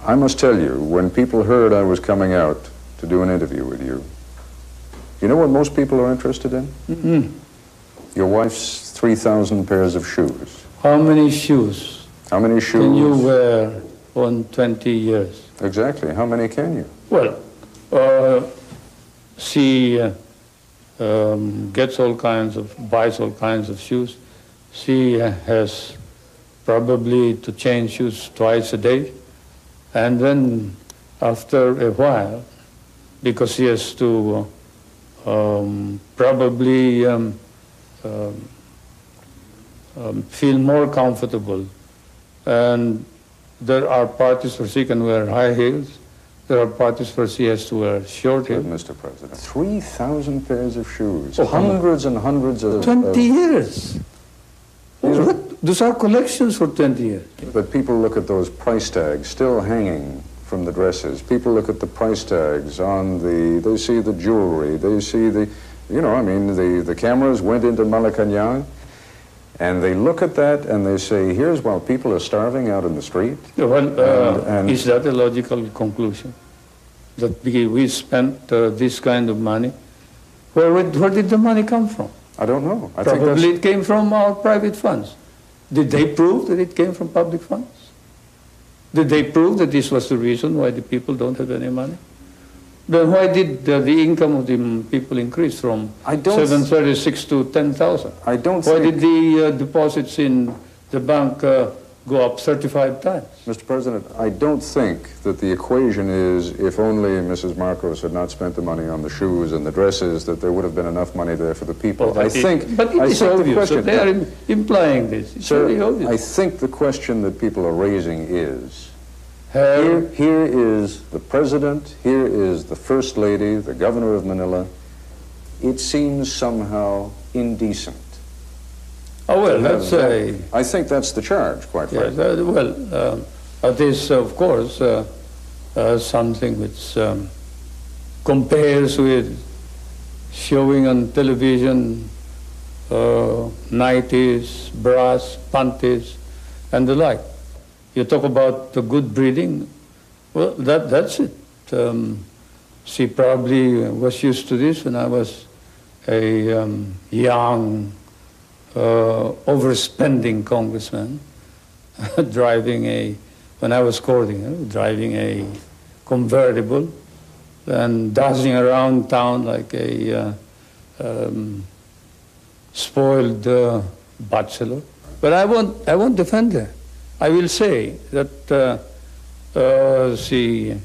I must tell you, when people heard I was coming out to do an interview with you, you know what most people are interested in? Mm-hmm. Your wife's 3,000 pairs of shoes. How many shoes? How many shoes? Can you wear on 20 years? Exactly. How many can you? Well, she gets all kinds of, buys all kinds of shoes. She has probably to change shoes twice a day. And then after a while, because she has to probably feel more comfortable. And there are parties where she can wear high heels. There are parties where she has to wear short heels. Mr. President, 3,000 pairs of shoes, Oh, hundreds and hundreds of... 20 years. Those are collections for 20 years. But people look at those price tags still hanging from the dresses. People look at the price tags on the... They see the jewelry. They see the... You know, I mean, the cameras went into Malacanang, and they look at that and they say, here's while people are starving out in the street. Well, is that a logical conclusion? That we spent this kind of money? Where did the money come from? I don't know. Probably it came from our private funds. Did they prove that it came from public funds? Did they prove that this was the reason why the people don't have any money? Then why did the income of the people increase from 736 to 10,000? I don't Why think... did the deposits in the bank go up 35 times? Mr. President, I don't think that the equation is if only Mrs. Marcos had not spent the money on the shoes and the dresses, that there would have been enough money there for the people. But it is obvious that they are implying this. It's very obvious. I think the question that people are raising is, here is the President, here is the First Lady, the Governor of Manila. It seems somehow indecent. Oh, well, that's a... I think that's the charge, quite frankly. That is, of course, something which compares with showing on television nighties, bras, panties, and the like. You talk about the good breeding, well, that's it. She probably was used to this when I was a young, overspending congressman, when I was courting, driving a convertible and dancing around town like a spoiled bachelor. But I won't defend her. I will say that she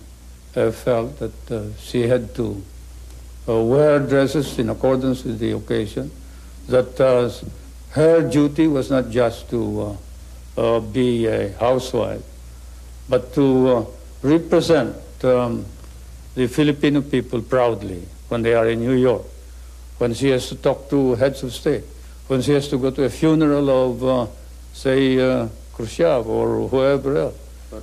felt that she had to wear dresses in accordance with the occasion, that her duty was not just to be a housewife, but to represent the Filipino people proudly when they are in New York, when she has to talk to heads of state, when she has to go to a funeral of, say, Khrushchev or whoever else,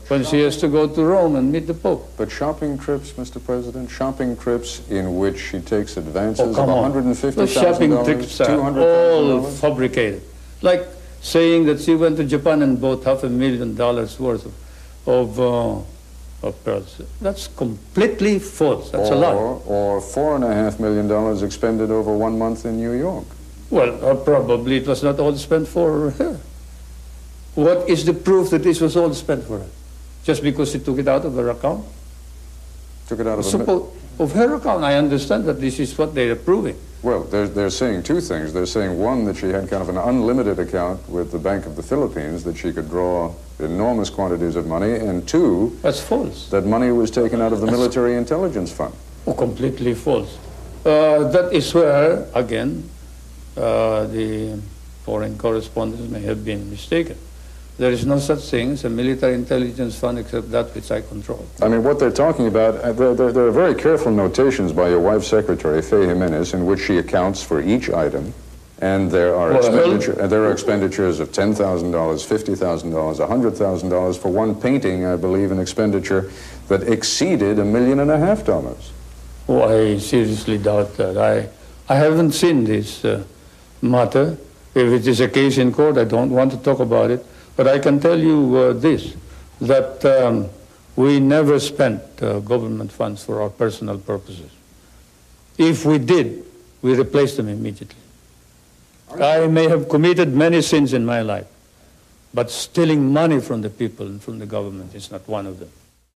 when she has to go to Rome and meet the Pope. But shopping trips, Mr. President, shopping trips in which she takes advances of $150,000, the shopping trips are all fabricated. Like saying that she went to Japan and bought $500,000 worth of pearls. That's completely false. That's a lie. Or $4.5 million expended over 1 month in New York. Well, probably it was not all spent for her. What is the proof that this was all spent for her? Just because she took it out of her account? Took it out of her account. I understand that this is what they're proving. Well, they're saying two things. They're saying, one, that she had kind of an unlimited account with the Bank of the Philippines, that she could draw enormous quantities of money, and two... That's false. That money was taken out of the Military Intelligence Fund. Oh, completely false. That is where, again, the foreign correspondents may have been mistaken. There is no such thing as a military intelligence fund except that which I control. I mean, what they're talking about, there are very careful notations by your wife's secretary, Faye Jimenez, in which she accounts for each item. And there are, expenditures of $10,000, $50,000, $100,000 for one painting, I believe, an expenditure that exceeded $1.5 million. Oh, I seriously doubt that. I haven't seen this matter. If it is a case in court, I don't want to talk about it. But I can tell you this, that we never spent government funds for our personal purposes. If we did, we replaced them immediately. I may have committed many sins in my life, but stealing money from the people and from the government is not one of them.